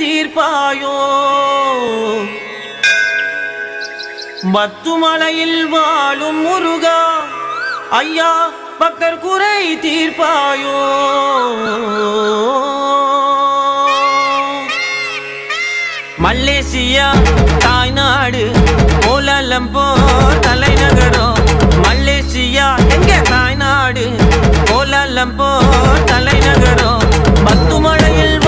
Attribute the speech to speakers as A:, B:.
A: தீர்ப்பாயோ பத்துமலையில் வாழும் முருகா ஐயா பக்தர் குறை தீர்ப்பாயோ மலேசியா தாய்நாடு கோலாலம்பூர் தலைநகரம் மலேசியா எங்க தாய்நாடு கோலாலம்பூர் தலைநகரம் பத்துமலையில்